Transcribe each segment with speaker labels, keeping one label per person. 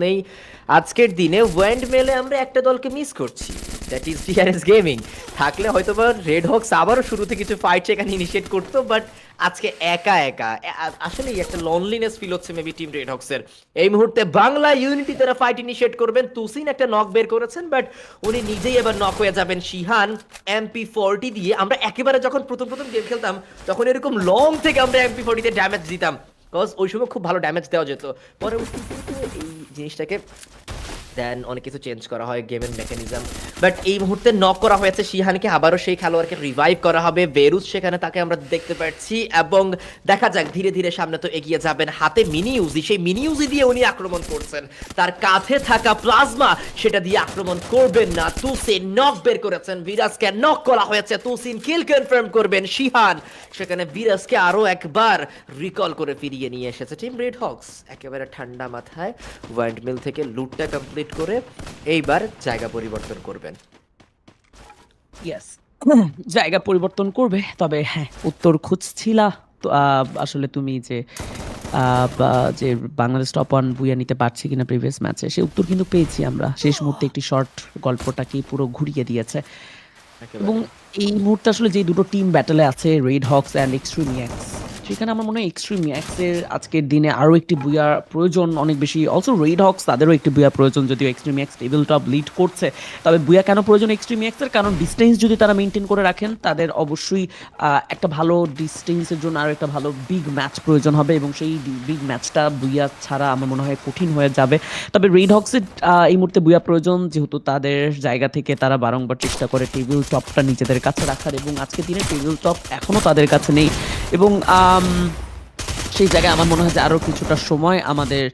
Speaker 1: নেই আজকের দিনে ওয়েন্ড মেলে আমরা একটা দলকে মিস করছি, দ্যাট ইজ টিআরএস গেমিং। থাকলে হয়তো বা রেড হক্স আবারও শুরুতে কিছু ফাইট সেখানে ইনিশিয়েট করতো, বাট আজকে একা একা আসলেই একটা লনলিনেস ফিল হচ্ছে মেবি টিম রেড হক্সের। এই মুহূর্তে বাংলা ইউনিটি তারা ফাইট ইনিশিয়েট করবেন। তুসিন একটা নক বের করেছেন, বাট উনি নিজেই এবার নক হয়ে যাবেন। শিহান MP40 দিয়ে, আমরা একেবারে যখন প্রথম প্রথম গেম খেলতাম তখন এরকম লং থেকে আমরা MP40 তে ড্যামেজ দিতাম, বিকজ ওই সময় খুব ভালো ড্যামেজ দেওয়া যেত। পরবর্তীতে এই জিনিসটাকে দেন অনেক কিছু চেঞ্জ করা হয় গেমের মেকানিজম, বাট এই মুহূর্তে নক করা হয়েছে শিহানকে। আবারও সেই খেলোয়াড়কে রিভাইভ করা হবে। বেরুজ সেখানে তাকে আমরা দেখতে পাচ্ছি, এবং দেখা যাক ধীরে ধীরে সামনে তো এগিয়ে যাবেন। হাতে মিনি ইউজি, সেই মিনি ইউজি দিয়ে উনি আক্রমণ করছেন। তার কাঁধে থাকা প্লাজমা সেটা দিয়ে আক্রমণ করবেন না। তুসিন নক বের করেছেন, বিরাজকে নক করা হয়েছে। তুসিন কিল কনফার্ম করবেন। শিহান সেখানে বিরাজকে আরো একবার রিকল করে ফিরিয়ে নিয়ে এসেছে টিম রেড হক্স। একেবারে ঠান্ডা মাথায় ওয়াইন্ড মিল থেকে লুটটা কমপ্লিট করে এইবার জায়গা পরিবর্তন করবেন।
Speaker 2: ইয়েস, জায়গা পরিবর্তন করবে। তবে হ্যাঁ, উত্তর খুঁজছিলা তো আসলে তুমি যে বাংলাদেশ টপ ওয়ান বুয়া নিতে পারছি কিনা প্রিভিয়াস ম্যাচে, সে উত্তর কিন্তু পেয়েছি আমরা। শেষ মুহূর্তে একটি শর্ট গল্পটাকে পুরো ঘুরিয়ে দিয়েছে। এবং এই মুহূর্তে আসলে যে দুটো টিম ব্যাটেলে আছে, রেড হক্স অ্যান্ড এক্সট্রিম ইয়াক্স, সেখানে আমার মনে হয় এক্সট্রিম ইয়াক্সের আজকের দিনে আরও একটি বুয়ার প্রয়োজন অনেক বেশি। অলসো রেড হক্স তাদেরও একটি বুয়া প্রয়োজন, যদিও এক্সট্রিম ইয়াক্স টেবিল টপ লিড করছে। তবে বুয়া কেন প্রয়োজন এক্সট্রিম ইয়াক্সের? কারণ ডিস্টেন্স যদি তারা মেনটেন করে রাখেন, তাদের অবশ্যই একটা ভালো ডিস্টেন্সের জন্য আরও একটা ভালো বিগ ম্যাচ প্রয়োজন হবে, এবং সেই বিগ ম্যাচটা বুয়া ছাড়া আমার মনে হয় কঠিন হয়ে যাবে। তবে রেড হক্সের এই মুহূর্তে বুয়া প্রয়োজন, যেহেতু তাদের জায়গা থেকে তারা বারংবার চেষ্টা করে টেবিল টপটা নিজেদের কাছে রাখার, এবং আজকে দিনে টেবিল টপ এখনও তাদের কাছে নেই। এবং সেই জায়গায় আমার মনে হয় যে আরও কিছুটা সময় আমাদের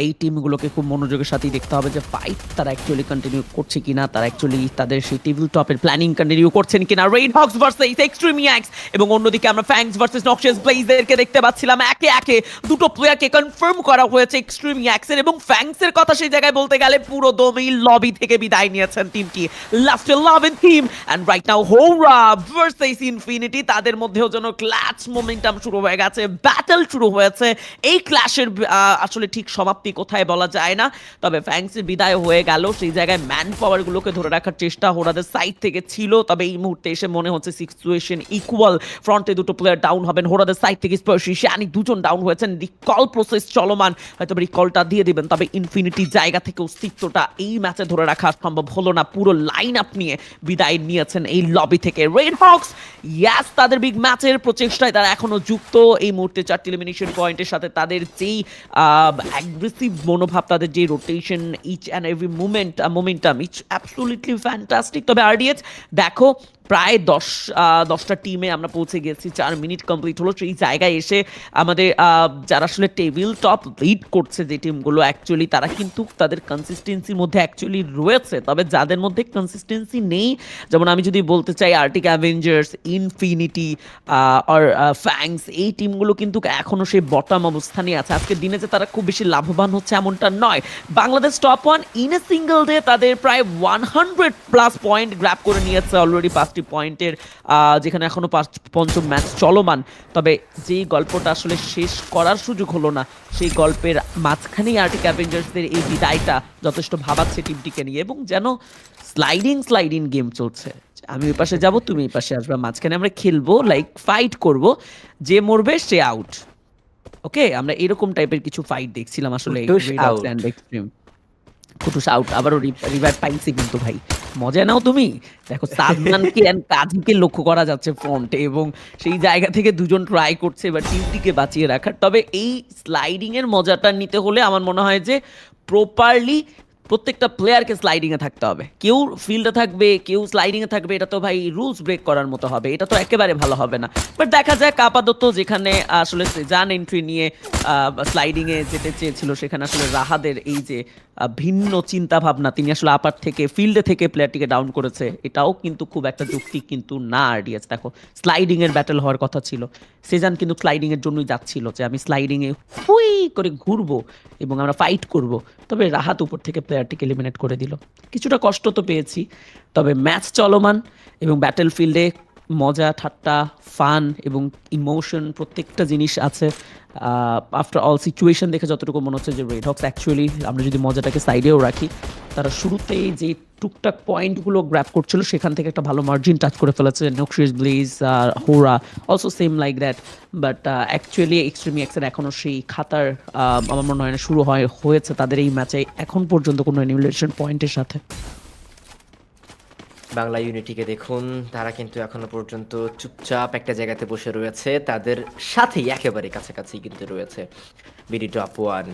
Speaker 2: এই টিমগুলোকে খুব মনোযোগের সাথেই দেখতে হবে যে ফাইট তারা অ্যাকচুয়ালি কন্টিনিউ করছে কিনা, তারা অ্যাকচুয়ালি তাদের সেই টেবিল টপের প্ল্যানিং কন্টিনিউ করছেন কিনা। রেড হক্স ভার্সেস এক্সট্রিম ইয়াক্স, এবং অন্যদিকে আমরা ফ্যাংস ভার্সেস নকশাস ব্লেজদেরকে দেখতে পাচ্ছিলাম। একে একে দুটো প্লেয়ারকে কনফার্ম করা হয়েছে এক্সট্রিম ইয়াক্সের, এবং ফ্যাংসের কথা সেই জায়গায় বলতে গেলে পুরো দমেই লবি থেকে বিদায় নিয়েছেন টিমটি। লাস্টে লাভেন team and right now Hora versus Infinity, তাদের মধ্যেও যেন ক্লাচ মোমেন্টাম শুরু হয়ে গেছে, ব্যাটল শুরু হয়েছে। এই ক্ল্যাশের আসলে ঠিক সমাপ্তি কোথায় বলা যায় না, তবে ফ্যাংসের বিদায় হয়ে গেল। সেই জায়গায় ম্যান পাওয়ার গুলোকে ধরে রাখার চেষ্টা হোরাদের সাইড থেকে ছিল, তবে এই মুহূর্তে এসে মনে হচ্ছে সিচুয়েশন ইকুয়াল। ফ্রন্টে দুটো প্লেয়ার ডাউন হবেন হোরাদের সাইড থেকে, স্পার্শি শানি দুজন ডাউন হয়েছেন। রিকল প্রসেস চলমান, হয়তো রিকলটা দিয়ে দিবেন, তবে ইনফিনিটি জায়গা থেকে অস্তিত্বটা এই ম্যাচে ধরে রাখা সম্ভব হলো না। পুরো লাইন আপ নিয়ে বিদায় নিয়েছেন এই লবি থেকে রেড হক্স। ইয়াস, তাদের বিগ ম্যাচের প্রচেষ্টায় তারা এখনো যুক্ত। এই মুহূর্তে 4টি এলিমিনেশন পয়েন্টের সাথে তাদের যেই অ্যাগ্রেসিভ মনোভাব, তাদের যে rotation, each and every momentum each absolutely fantastic. তবে আরডিএচ দেখো, প্রায় 10টা টিমে আমরা পৌঁছে গেছি, 4 মিনিট কমপ্লিট হলো। সেই জায়গায় এসে আমাদের যারা আসলে টেবিল টপ লিড করছে যে টিমগুলো, অ্যাকচুয়ালি তারা কিন্তু তাদের কনসিস্টেন্সির মধ্যে অ্যাকচুয়ালি রয়েছে। তবে যাদের মধ্যে কনসিস্টেন্সি নেই, যেমন আমি যদি বলতে চাই আর্টিক অ্যাভেঞ্জার্স, ইনফিনিটি আর ফ্যাংস, এই টিমগুলো কিন্তু এখনও সেই বটম অবস্থানে আছে। আজকের দিনে যে তারা খুব বেশি লাভবান হচ্ছে এমনটা নয়। Bangladesh top one in a single day তাদের প্রায় 100+ পয়েন্ট গ্র্যাব করে নিয়েছে অলরেডি, 5টি পয়েন্টের, যেখানে এখনো পঞ্চম ম্যাচ চলমান। তবে যেই গল্পটা আসলে শেষ করার সুযোগ হলো না, সেই গল্পের মাঝখানেই আর্টিক অ্যাভেঞ্জার্সদের এই বিদায়টা যথেষ্ট ভাবাচ্ছে টিমটিকে নিয়ে, এবং যেন স্লাইডিং গেম চলছে। আমি ওই পাশে যাব, তুমি এই পাশে আসবে, মাঝখানে আমরা খেলবো, লাইক ফাইট করব, যে মরবে সে আউট। ওকে, আমরা এরকম টাইপের কিছু ফাইট দেখছিলাম আসলে। কুটুস আউট, আবারও রিভাইভ পাইছি কিন্তু ভাই, মজা নাও তুমি। দেখো সাদমানকে এন্ড কাজীকে লক্ষ্য করা যাচ্ছে ফ্রন্টে, এবং সেই জায়গা থেকে দুজন ট্রাই করছে এবার টিমটিকে বাঁচিয়ে রাখার। তবে এই স্লাইডিং এর মজাটা নিতে হলে আমার মনে হয় যে প্রপারলি প্রত্যেকটা প্লেয়ারকে স্লাইডিংয়ে থাকতে হবে। কেউ ফিল্ডে থাকবে, কেউ স্লাইডিংয়ে থাকবে, এটা তো ভাই রুলস ব্রেক করার মতো হবে, এটা তো একেবারে ভালো হবে না। বাট দেখা যাক, আপাতত যেখানে আসলে সেজান এন্ট্রি নিয়ে স্লাইডিংয়ে যেতে চেয়েছিল, সেখানে আসলে রাহাদের এই যে ভিন্ন চিন্তা ভাবনা, তিনি আসলে আপার থেকে ফিল্ডে থেকে প্লেয়ারটিকে ডাউন করেছে, এটাও কিন্তু খুব একটা যুক্তি কিন্তু না। আরডিএস দেখো, স্লাইডিংয়ের ব্যাটেল হওয়ার কথা ছিল, সেজান কিন্তু স্লাইডিংয়ের জন্যই যাচ্ছিল যে আমি স্লাইডিংয়ে হুই করে ঘুরবো এবং আমরা ফাইট করব। তবে রাহাত উপর থেকে প্লেয়ারটিকে এলিমিনেট করে দিল। কিছুটা কষ্ট তো পেয়েছি, তবে ম্যাচ চলমান এবং ব্যাটেল ফিল্ডে মজা ঠাট্টা ফান এবং ইমোশন প্রত্যেকটা জিনিস আছে। আফটার অল সিচুয়েশন দেখে যতটুকু মনে হচ্ছে যে রেড হক্স অ্যাকচুয়ালি, আমরা যদি মজাটাকে সাইডেও রাখি, তারা শুরুতেই যে টুকটাক পয়েন্টগুলো গ্র্যাপ করছিল সেখান থেকে একটা ভালো মার্জিন টাচ করে ফেলেছে। নকশিয়াস ব্লেজ আর Hora also same like that, but actually extreme এক্সের এখনও সেই খাতার আমার মনে হয় না শুরু হয়েছে তাদের এই ম্যাচে এখন পর্যন্ত কোনো এনিমিনেশন পয়েন্টের সাথে।
Speaker 1: বাংলা ইউনিটিকে দেখুন, তারা কিন্তু এখনো পর্যন্ত চুপচাপ একটা জায়গাতে বসে রয়েছে, তাদের সাথেই একেবারে কাছাকাছি কিন্তু রয়েছে বিডি টপ ওয়ান,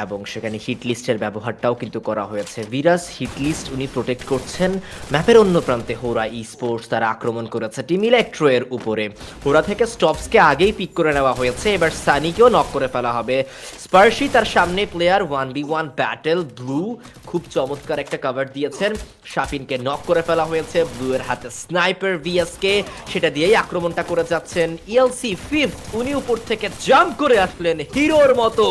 Speaker 1: এবং সেখানে হিট লিস্টের ব্যবহারটাও কিন্তু করা হয়েছে। ভিরাস হিট লিস্ট উনি প্রোটেক্ট করছেন। ম্যাপের অন্য প্রান্তে হোরা ই স্পোর্টস তারা আক্রমণ করেছে টিম ইলেকট্রোয়ের উপরে। হোরা থেকে স্টপসকে আগেই পিক করে নেওয়া হয়েছে, এবার সানিকেও নক করে ফেলা হবে। স্পার্শি তার সামনে প্লেয়ার 1v1 ব্যাটেল। ব্লু খুব চমৎকার একটা কভার দিয়েছেন, শাফিনকে নক করে ফেলা হয়েছে। ব্লু এর হাতে স্নাইপার ভিএসকে, সেটা দিয়েই আক্রমণটা করে যাচ্ছেন। ইএলসি ফিফথ, উনি উপর থেকে জাম্প করে আসলেন হিরোর মতো,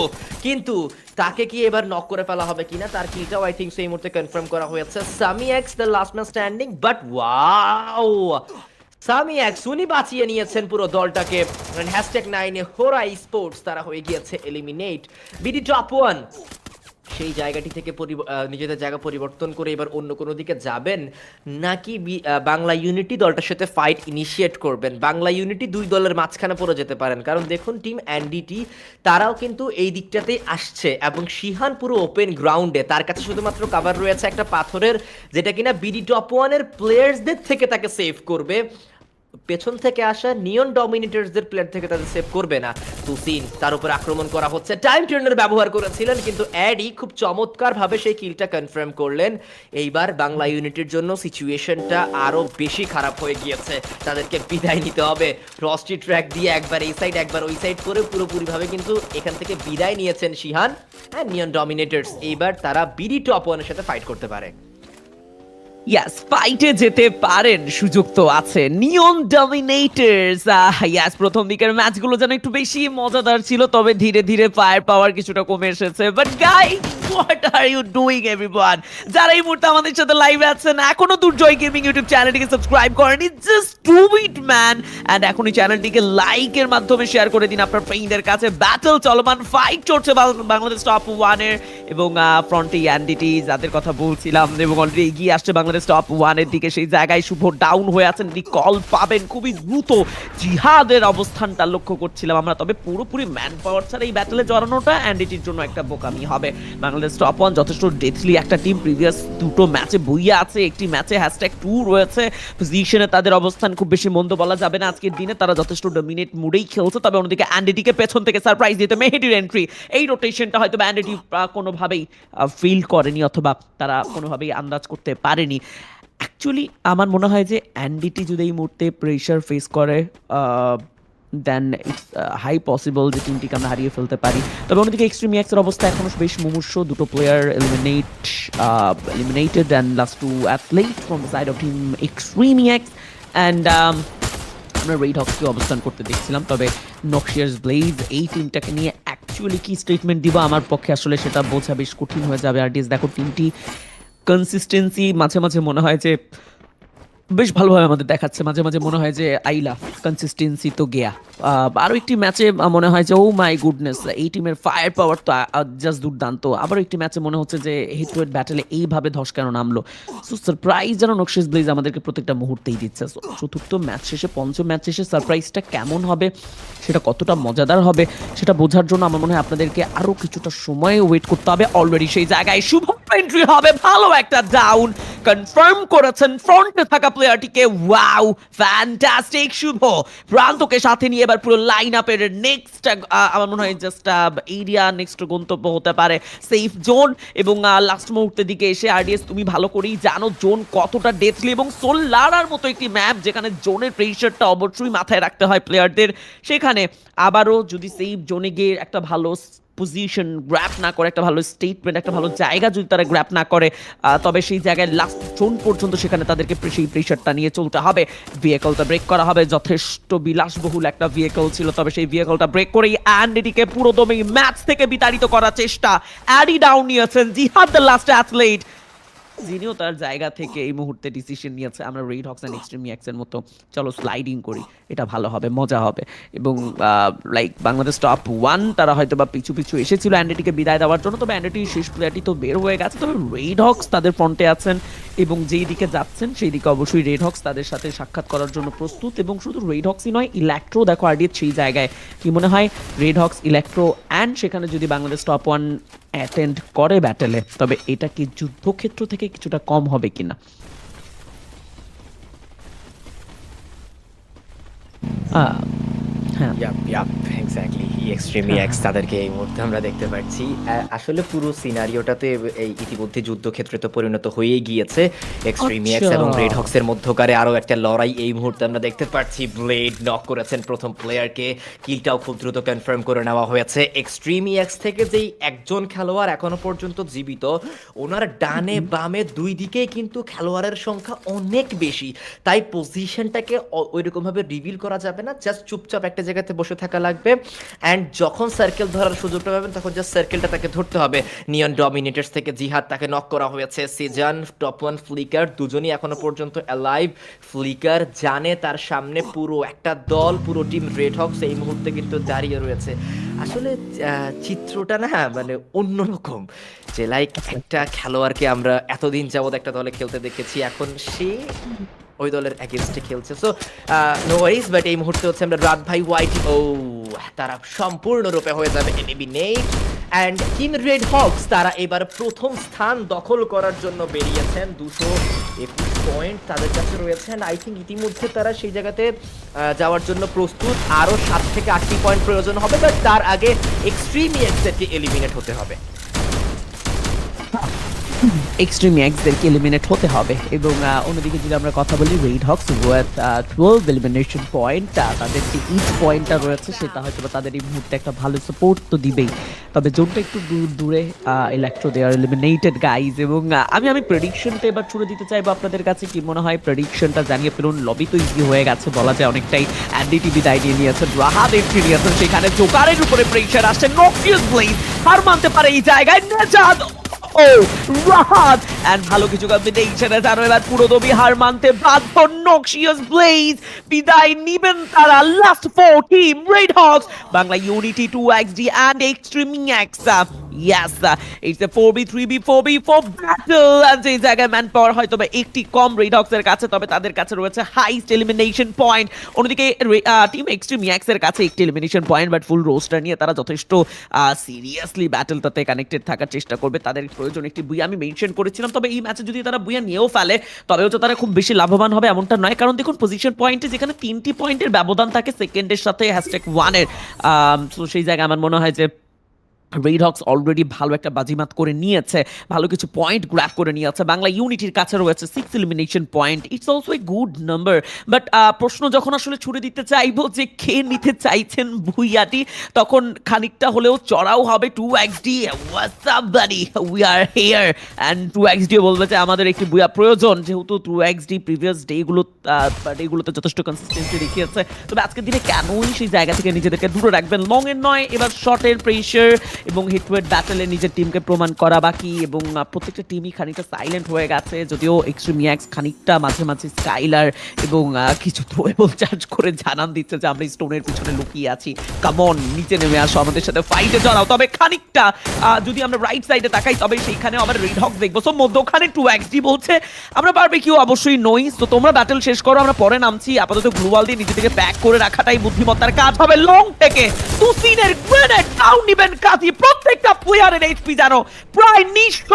Speaker 1: কিন্তু তাকে কি এবার নক করে ফেলা হবে কিনা, তার কিলটাও আই থিংক এই মুহূর্তে কনফার্ম করা হয়েছে। Sami X the last man standing, but wow, Sami X উনি বাঁচিয়ে নিয়েছেন পুরো দলটাকে। #9 এ হোরা স্পোর্টস তারা হয়ে গিয়েছে এলিমিনেট। বিডি টপ ওয়ান সেই জায়গাটি থেকে নিজেদের জায়গা পরিবর্তন করে এবার অন্য কোনো দিকে যাবেন, নাকি বাংলা ইউনিটি দলটার সাথে ফাইট ইনিশিয়েট করবেন? বাংলা ইউনিটি দুই দলের মাঝখানে পড়ে যেতে পারেন, কারণ দেখুন টিম এনডিটি তারাও কিন্তু এই দিকটাতেই আসছে, এবং শিহান পুরো ওপেন গ্রাউন্ডে, তার কাছে শুধুমাত্র কাভার রয়েছে একটা পাথরের, যেটা কিনা বিডি টপ ওয়ানের প্লেয়ার্সদের থেকে তাকে সেভ করবে। পেছন থেকে আসা নিয়ন ডমিনেটরসদের প্লেয়ার থেকে তাদের সেভ করবে না। তুসিন তার উপর আক্রমণ করা হচ্ছে, টাইম টার্নার ব্যবহার করেছিলেন, কিন্তু অ্যাডি খুব চমৎকার ভাবে সেই কিলটা কনফার্ম করলেন। এইবার বাংলা ইউনিটির জন্য সিচুয়েশনটা আরো বেশি খারাপ হয়ে গিয়েছে, তাদেরকে বিদায় নিতে হবে। ফ্রস্টি ট্র্যাক দিয়ে একবার এই সাইড একবার ওই সাইড করে পুরোপুরিভাবে কিন্তু এখান থেকে বিদায় নিয়েছেন শিহান অ্যান্ড নিয়ন ডমিনেটরস। এইবার তারা বিডি টপ ওয়ানের সাথে ফাইট করতে পারে।
Speaker 2: ইয়াস, ফাইটে যেতে পারেন, সুযোগ তো আছে। নিয়ন ডমিনেটরস, ইয়াস, প্রথম দিকের ম্যাচগুলো যেন একটু বেশি মজাদার ছিল, তবে ধীরে ধীরে ফায়ার পাওয়ার কিছুটা কমে এসেছে। But guys, what are you doing everyone? যারা এই মুহূর্তে আমাদের সাথে লাইভে আছেন, এখনো দুর্জয় গেমিং ইউটিউব চ্যানেলটিকে সাবস্ক্রাইব করেনি, just do it man, and এখনই চ্যানেলটিকে লাইকের মাধ্যমে শেয়ার করে দিন আপনার ফ্রেন্ডদের কাছে। ব্যাটল চলমান, ফাইট চলছে বাংলাদেশ টপ ওয়ানের এবং ফ্রন্টে এনডিটি যাদের কথা বলছিলাম, এবং অলরেডি এগিয়ে আসছে বাংলাদেশ টপ ওয়ানের দিকে। সেই জায়গায় শুভ ডাউন হয়ে আছেন, কল পাবেন খুবই দ্রুত। জিহাদের অবস্থানটা লক্ষ্য করছিলাম আমরা, তবে পুরোপুরি ম্যান পাওয়ার ছাড়া এই ব্যাটলে জড়ানোটা এনডিটির জন্য একটা বোকামি হবে। বাংলাদেশ টপ ওয়ান যথেষ্ট ডেথলি একটা টিম, প্রিভিয়াস দুটো ম্যাচে বইয়া আছে, একটি ম্যাচে #2 রয়েছে। পজিশনে তাদের অবস্থান খুব বেশি মন্দ বলা যাবে না আজকের দিনে, তারা যথেষ্ট ডমিনেট মুডেই খেলছে। তবে অন্যদিকে এনডিটিকে পেছন থেকে সারপ্রাইজ দিতে মেহেদির এন্ট্রি, এই রোটেশনটা হয়তো এনডিটি কোনোভাবেই ফিল করেনি, অথবা তারা কোনোভাবেই আন্দাজ করতে পারেনি। অ্যাকচুয়ালি আমার মনে হয় যে এনডিটি যদি এই মুহূর্তে প্রেশার ফেস করে, দেন ইটস হাই পসিবল যে টিমটিকে আমরা হারিয়ে ফেলতে পারি। তবে অন্যদিকে এক্সট্রিম এক্সের অবস্থা এখনো বেশ মুমূর্ষ, দুটো player eliminated and last two athletes from the side of team extreme X, and আমরা রেড হক্সকে অবস্থান করতে দেখছিলাম। তবে নকশিয়াস ব্লেজ এই টিমটাকে নিয়ে অ্যাকচুয়ালি কি স্টেটমেন্ট দিব আমার পক্ষে আসলে সেটা বোঝা বেশ কঠিন হয়ে যাবে। আর দেখো টিমটি কনসিস্টেন্সি মাঝে মাঝে মনে হয় যে বেশ ভালোভাবে আমাদের দেখাচ্ছে, মাঝে মাঝে মনে হয় যে আইলা কনসিস্টেন্সি তো গেয়া। আরও একটি ম্যাচে মনে হয় যে ও মাই গুডনেস, এই টিমের ফায়ার পাওয়ার তো জাস্ট দুর্দান্ত। আবারও একটি ম্যাচে মনে হচ্ছে যে হেড টু হেড ব্যাটেলে এইভাবে ধস কেন নামলো। সো সারপ্রাইজ যেন নকশিস ব্লেজ আমাদেরকে প্রত্যেকটা মুহূর্তেই দিচ্ছে। সো চতুর্থ ম্যাচ শেষে, পঞ্চম ম্যাচ শেষে সারপ্রাইজটা কেমন হবে, সেটা কতটা মজাদার হবে, সেটা বোঝার জন্য আমার মনে হয় আপনাদেরকে আরও কিছুটা সময় ওয়েট করতে হবে। অলরেডি সেই জায়গায় শুভ এন্ট্রি হবে, ভালো একটা ডাউন কনফার্ম করেছেন ফ্রন্টে থাকা প্লেয়ারটিকে। ওয়াও, ফ্যান্টাস্টিক শুভ, প্রান্তকে সাথে নিয়ে এবার পুরো লাইন আপের নেক্সট আমার মনে হয় জাস্ট এরিয়া নেক্সট গন্তব্য হতে পারে সেফ জোন। এবং লাস্ট মুহূর্তের দিকে এসে আরডিএস তুমি ভালো করেই জানো জোন কতটা ডেথলি, এবং সোলারার মতো একটি ম্যাপ যেখানে জোনের প্রেশারটা অবশ্যই মাথায় রাখতে হয় প্লেয়ারদের। সেখানে আবারও যদি সেফ জোনে গিয়ে একটা ভালো পজিশন গ্র্যাপ না করে, একটা ভালো স্টেটমেন্ট, একটা ভালো জায়গা যদি তারা গ্র্যাপ না করে, তবে সেই জায়গায় লাস্ট জোন পর্যন্ত সেখানে তাদেরকে সেই প্রেশারটা নিয়ে চলতে হবে। ভেহিকলটা ব্রেক করা হবে, যথেষ্ট বিলাসবহুল একটা ভেহিকল ছিল, তবে সেই ভেহিকলটা ব্রেক করেই অ্যান্ডিটিকে পুরো দমে ম্যাচ থেকে বিতাড়িত করার চেষ্টা। অ্যাডি ডাউন নিয়েছেন, জিহাদ দ্য লাস্ট অ্যাথলেট। যিনিও তার জায়গা থেকে এই মুহূর্তে ডিসিশন নিয়েছে আমরা রেড হক্স অ্যান্ড এক্সট্রিম এক্সের মতো চলো স্লাইডিং করি, এটা ভালো হবে, মজা হবে। এবং লাইক বাংলাদেশ টপ 1 তারা হয়তো বা পিছু পিছু এসেছিল অ্যান্ডেটিকে বিদায় দেওয়ার জন্য, তবে অ্যান্ডেটির শেষ প্লেয়ারটি তো বের হয়ে গেছে। তবে রেড হক্স তাদের ফ্রন্টে আছেন এবং যেই দিকে যাচ্ছেন সেই দিকে অবশ্যই রেড হক্স তাদের সাথে সাক্ষাৎ করার জন্য প্রস্তুত। এবং শুধু রেড হক্সই নয়, ইলেকট্রো দেখো আরডিএফ সেই জায়গায়, কি মনে হয় রেড হক্স, ইলেকট্রো অ্যান্ড সেখানে যদি বাংলাদেশ টপ 1 অ্যাটেন্ড করে ব্যাটেলে, তবে এটা কি যুদ্ধক্ষেত্র থেকে কিছুটা কম হবে কিনা? হ্যাঁ,
Speaker 1: এক্স্যাক্টলি এক্সট্রিমি এক্স তাদেরকে এই মুহূর্তে আমরা দেখতে পাচ্ছি। আসলে পুরো সিনারিওটাতে এই ইতিমধ্যে যুদ্ধক্ষেত্রে তো পরিণত হয়েই গিয়েছে। এক্সট্রিমি এক্স এবং রেড হক্সের মধ্যকারে আরও একটা লড়াই এই মুহূর্তে আমরা দেখতে পাচ্ছি। ব্লেড নক করেছেন প্রথম প্লেয়ারকে, কিলটাও খুব দ্রুত কনফার্ম করে নেওয়া হয়েছে। এক্সট্রিমি এক্স থেকে যেই একজন খেলোয়াড় এখনো পর্যন্ত জীবিত, ওনার ডানে বামে দুই দিকেই কিন্তু খেলোয়াড়ের সংখ্যা অনেক বেশি, তাই পজিশনটাকে ওইরকমভাবে রিভিল করা যাবে না, জাস্ট চুপচাপ একটা জায়গাতে বসে থাকা লাগবে। অ্যান্ড যখন সার্কেল ধরার সুযোগটা পাবেন তখন জাস্ট সার্কেলটা তাকে ধরতে হবে। নিয়ন ডমিনেটর্স থেকে জিহাদ, তাকে নক করা হয়েছে। সিজান, টপ 1 ফ্লিকার দুজনই এখনো পর্যন্ত অ্যালাইভ। ফ্লিকার জানে তার সামনে পুরো একটা দল, পুরো টিম রেড হক্স এই মুহূর্তে কিন্তু দাঁড়িয়ে রয়েছে। আসলে চিত্রটা না মানে অন্যরকম, যে লাইক একটা খেলোয়াড়কে আমরা এতদিন যাবৎ একটা দলে খেলতে দেখেছি, এখন সে ওই দলের এগেনস্টে খেলছে। সো নো ওয়ারিজ, বাট এই মুহূর্তে হচ্ছে আমরা রাত ভাই হোয়াইট, ও তারা সম্পূর্ণরূপে হয়ে যাবে eliminate. And team red Hawks তারা এবার প্রথম স্থান দখল করার জন্য বেরিয়েছেন। 221 পয়েন্ট তাদের কাছে রয়েছে। আই থিঙ্ক ইতিমধ্যে তারা সেই জায়গাতে যাওয়ার জন্য প্রস্তুত। আরও 7 থেকে 8টি পয়েন্ট প্রয়োজন হবে, বাট তার আগে এক্সট্রিমি এক্সদেরকে এলিমিনেট হতে হবে।
Speaker 2: এক্সট্রিম এক্সদেরকে এলিমিনেট হতে হবে। এবং অন্যদিকে যদি আমরা কথা বলি red Hawks with 12 elimination point, তাদের যে ইচ পয়েন্টটা রয়েছে সেটা হয়তো বা তাদের এই মুহূর্তে একটা ভালো সাপোর্ট তো দিবেই, তবে জোনটা একটু দূরে। Electro they are eliminated guys. এবং আমি প্রেডিকশনটা এবার ছুড়ে দিতে চাইবো আপনাদের কাছে, কি মনে হয় প্রেডিকশনটা জানিয়ে ফেলুন। লবি তো ইজি হয়ে গেছে বলা যায় অনেকটাই। অ্যান্ডি টিভি দায় নিয়ে নিয়েছেন, রাহাত এন্ট্রি নিয়েছেন, সেখানে জোকারের উপরে প্রেশার আসছে। নকিয়াস ব্লেজ হার মানতে পারে এই জায়গায়। নেজাদ, ও রাহাত এন্ড ভালো কিছু কম্বিনেশনে জানো এবার পুরো দবি হার মানতে বাধ্য। নক্সিয়াস ব্লেজ বিদায় নিবেন তারা। Last 4 team red hawks, Bangla unity, 2XD and extreme X. Yes, it's a 4v3v4v4 battle, and এই জায়গায় ম্যান পাওয়ার হয়তো বা একটি কম রেড হক্সের কাছে, তবে তাদের কাছে রয়েছে হাইস্ট এলিমিনেশন পয়েন্ট। অন্যদিকে টিম এক্সট্রিম এক্সের কাছে একটি elimination point, but full roster নিয়ে তারা যথেষ্ট সিরিয়াসলি ব্যাটেলটাতে কানেক্টেড থাকার চেষ্টা করবে। তাদের প্রয়োজন একটি বুয়া, আমি মেনশন করেছিলাম। তবে এই ম্যাচে যদি তারা বুয়া নিয়েও ফেলে, তবে হচ্ছে তারা খুব বেশি লাভবান হবে এমনটা নয়, কারণ দেখুন পজিশন পয়েন্টে যেখানে 3টি পয়েন্টের ব্যবধান থাকে সেকেন্ডের সাথে #1-এর, তো সেই জায়গায় আমার মনে হয় যে রেড হক্স অলরেডি ভালো একটা বাজিমাত করে নিয়েছে, ভালো কিছু পয়েন্ট গ্র্যাব করে নিয়েছে। বাংলা ইউনিটির কাছে রয়েছে 6 elimination point, it's also a good number. But প্রশ্ন যখন আসলে ছুড়ে দিতে চাইবো যে কে নিতে চাইছেন ভুইয়াটি, তখন খানিকটা হলেও চড়াও হবে 2XD। What's up buddy, we are here. And 2XD বলবে যে আমাদের একটি বুয়া প্রয়োজন, যেহেতু 2XD প্রিভিয়াস ডেগুলোতে যথেষ্ট কনসিস্টেন্সি দেখিয়েছে। তবে আজকের দিনে কেনই সেই জায়গা থেকে নিজেদেরকে দূরে রাখবেন? লং এর নয়, এবার শর্টের প্রেশার এবং হিটওয়েট ব্যাটেলে নিজের টিমকে প্রমাণ করা বাকি। এবং প্রত্যেকটা টিমই খানিকটা সাইলেন্ট হয়ে গেছে, যদিও এক্সট্রিম এক্স খানিকটা মাঝে মাঝে স্কাইলার এবং কিছু থ্রোয়েবল চার্জ করে জানান দিচ্ছে যে আমরা স্টোনের পিছনে লুকিয়ে আছি, কামন নিচে নেমে আসো, আমাদের সাথে ফাইটে জড়াও। তবে খানিকটা যদি আমরা রাইট সাইডে তাকাই, তবে সেইখানে আবার রেড হক্স দেখবো। সো মধ্যখানে 2XD বলছে আমরা পারবে কেউ অবশ্যই নই, তো তোমরা ব্যাটেল শেষ করো, আমরা পরে নামছি। আপাতত গ্লুয়াল দিয়ে নিজেদেরকে প্যাক করে রাখাটাই বুদ্ধিমত্তার কাজ হবে। লং থেকে তুসিনের গ্রেনেড ডাউন নিবেন কাজী, প্রত্যেকটা প্লেয়ারের এইচপি জানো প্রায় নিঃস্ব।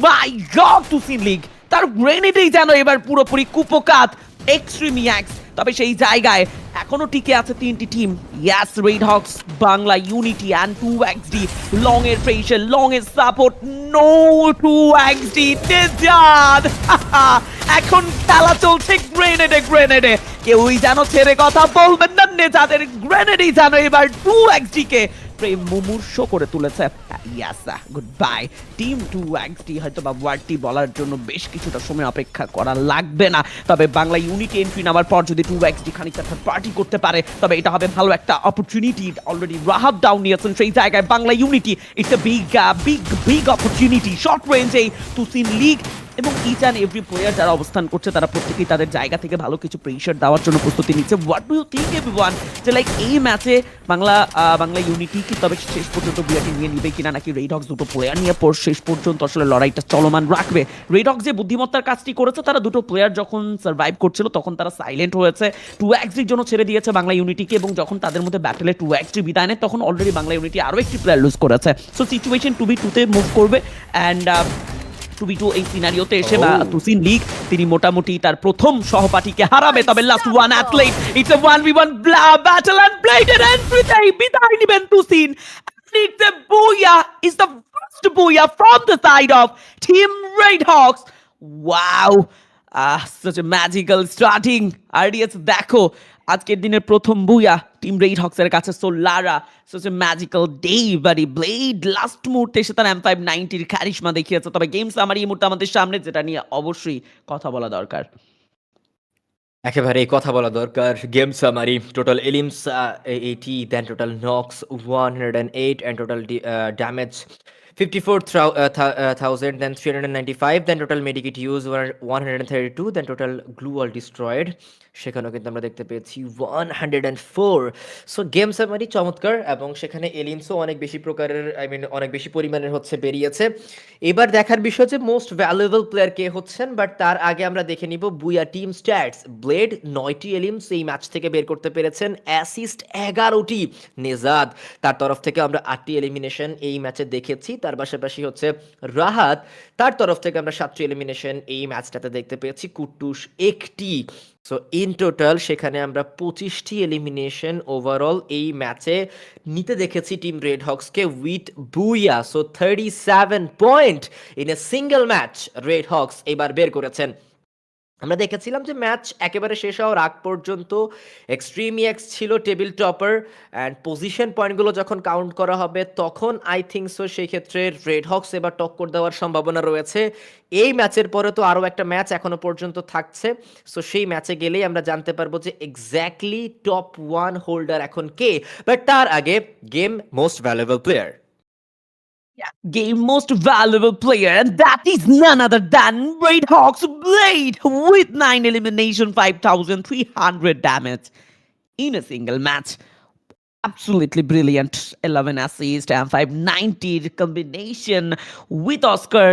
Speaker 2: মাই গড, তুসিন লিগ তার গ্রেনেডেই যেন এবার পুরোপুরি কুপোকাত এক্সট্রিম এক্স। তবে সেই জায়গায় এখনো টিকে আছে 3টি team, yes red hawks, Bangla unity and 2XD। Long এর প্রেশার, লং এর সাপোর্ট, নো 2XD নেজাদ। এখন খেলা চলছে গ্রেনেডে। কেউই যেন ছেড়ে কথা বলবেন না, নেজাদের গ্রেনেডেই যেন এবার 2XD কে প্রেম মুমূর্ষ করে তুলেছে। ইয়াস গুড বাই টিম 2XD হয়তো বা ওয়ার্ডটি বলার জন্য বেশ কিছুটা সময় অপেক্ষা করা লাগবে না, তবে বাংলা ইউনিটি এন্ট্রি নেওয়ার পর যদি 2XD খানিকটা থার্ড পার্টি করতে পারে তবে এটা হবে ভালো একটা অপরচুনিটি। অলরেডি রাহাব ডাউন নিয়েছেন সেই জায়গায় Bangla Unity, it's a big big big opportunity short রেঞ্জেই তুসিন লিগ এবং ইচ অ্যান্ড এভরি প্লেয়ার যারা অবস্থান করছে তারা প্রত্যেকেই তাদের জায়গা থেকে ভালো কিছু প্রেশার দেওয়ার জন্য প্রস্তুতি নিচ্ছে। What do you think everyone, যে লাইক এই ম্যাচে বাংলা ইউনিটি কি তবে শেষ পর্যন্ত বিয়াটি নিয়ে নিবে কিনা, নাকি রেড হক্স দুটো প্লেয়ার নিয়ে শেষ পর্যন্ত আসলে লড়াইটা চলমান রাখবে? রেড হক্স যে বুদ্ধিমত্তার কাজটি করেছে, তারা দুটো প্লেয়ার যখন সার্ভাইভ করছিল তখন তারা সাইলেন্ট হয়েছে, 2XDর জন্য ছেড়ে দিয়েছে বাংলা ইউনিটিকে, এবং যখন তাদের মধ্যে ব্যাটেলে 2XD বিদায় নেয় তখন অলরেডি বাংলা ইউনিটি আরও একটি প্লেয়ার লুজ করেছে। সো সিচুয়েশন 2v2-তে মুভ করবে অ্যান্ড 2v2 এই সিনারিওতে এসে বা তুসিন লিগ তিনি মোটামুটি তার প্রথম সহপাঠীকে হারাবে, তবে last one athlete, it's a 1v1 battle and bladed এন্ট্রিতেই বিদায় নেবেন Tusin. It's a booyah, it's the first booyah from the side of Team Red Hawks. Wow, such a magical starting. RDS দেখো আজকের দিনের প্রথম বুয়া টিম রেড হক্সের কাছে। So Lara such a magical day buddy, blade last মুহূর্তে এসে তার M590-র charisma দেখিয়েছে। তবে গেমস আমার এই মুহূর্তে আমাদের সামনে, যেটা নিয়ে অবশ্যই কথা বলা দরকার।
Speaker 1: একেবারে কথা বলা দরকার। Game summary: total elims 80, then total knocks 108, and total damage 54,000, then 395, then total medikit use 132, then total glue all destroyed, সেখানেও কিন্তু আমরা দেখতে পেয়েছি 104। সো গেম সামারি চমৎকার, এবং সেখানে এলিমসও অনেক বেশি প্রকারের অনেক বেশি পরিমাণের হচ্ছে বেরিয়েছে। এবার দেখার বিষয় যে মোস্ট ভ্যালুয়েবল প্লেয়ার কে হচ্ছেন, বাট তার আগে আমরা দেখে নিব বুয়া টিম স্ট্যাটস। ব্লেড 9টি এলিমস এই ম্যাচ থেকে বের করতে পেরেছেন, অ্যাসিস্ট 11টি। নেজাদ তার তরফ থেকে আমরা 8টি এলিমিনেশন এই ম্যাচে দেখেছি, তার পাশাপাশি হচ্ছে রাহাত তার তরফ থেকে আমরা 7টি এলিমিনেশন এই ম্যাচটাতে দেখতে পেয়েছি, কুট্টুস 1টি। সো ইন টোটাল সেখানে আমরা 25টি এলিমিনেশন ওভারঅল এই ম্যাচে নিতে দেখেছি টিম রেড হক্সকে উইথ বুয়া। So 37 point in a single match red Hawks এবার বের করেছেন। আমরা দেখেছিলাম যে ম্যাচ একেবারে শেষ হওয়ার আগ পর্যন্ত এক্সট্রিম এক্স ছিল টেবিল টপার, অ্যান্ড পজিশন পয়েন্টগুলো যখন কাউন্ট করা হবে তখন আই থিঙ্ক সো সেই ক্ষেত্রে রেড হক্স এবার টক্কর দেওয়ার সম্ভাবনা রয়েছে। এই ম্যাচের পরে তো আরও একটা ম্যাচ এখনো পর্যন্ত থাকছে, সো সেই ম্যাচে গেলেই আমরা জানতে পারবো যে এক্স্যাক্টলি টপ 1 হোল্ডার এখন কে। বাট তার আগে game most valuable player.
Speaker 2: Game most valuable player, and that is none other than Red Hawks Blade with 9 elimination, 5,300 damage in a single match. Absolutely brilliant. 11 assists and 590 combination with Oscar.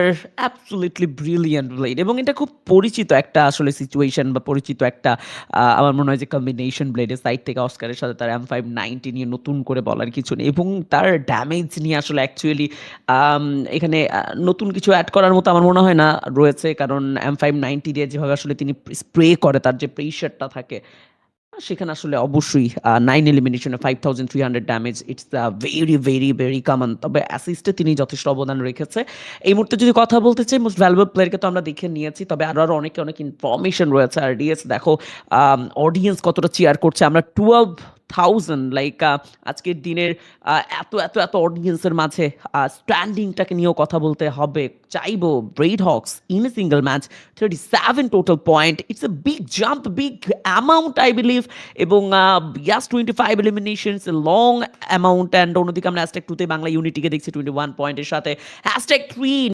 Speaker 2: Absolutely brilliant Blade. এবং এটা খুব পরিচিত একটা আসলে situation বা পরিচিত একটা আমার মনে হয় যে কম্বিনেশন ব্লেডের সাইড থেকে অস্কারের সাথে তার M590 নিয়ে নতুন করে বলার কিছু নেই, এবং তার ড্যামেজ নিয়ে আসলে অ্যাকচুয়ালি এখানে নতুন কিছু অ্যাড করার মতো আমার মনে হয় না রয়েছে, কারণ M590 দিয়ে যেভাবে আসলে তিনি স্প্রে করে তার যে প্রেশারটা থাকে সেখানে আসলে অবশ্যই 9 এলিমিনেশনে 5,300 damage, it's very very very common. তবে অ্যাসিস্টে তিনি যথেষ্ট অবদান রেখেছে। এই মুহূর্তে যদি কথা বলতে চাই মোস্ট ভ্যালুয়েবল প্লেয়ারকে তো আমরা দেখে নিয়েছি, তবে আরও অনেক ইনফরমেশন রয়েছে। আর ডিএস দেখো অডিয়েন্স কতটা চিয়ার করছে। আমরা 12,000 লাইক আজকের দিনের এত এত এত অডিয়েন্সের মাঝে স্ট্যান্ডিংটাকে নিয়েও কথা বলতে হবে। চাইবো red Hawks in a single match 37 total point, it's a big jump, big amount I believe, এবং ইয়াস 25 এলিমিনেশনস এ লং অ্যামাউন্ট। অ্যান্ড অন্যদিকে আমরা হ্যাশট্যাগ 2-তে বাংলা ইউনিটিকে দেখছি 21 পয়েন্টের সাথে, হ্যাশট্যাগ 3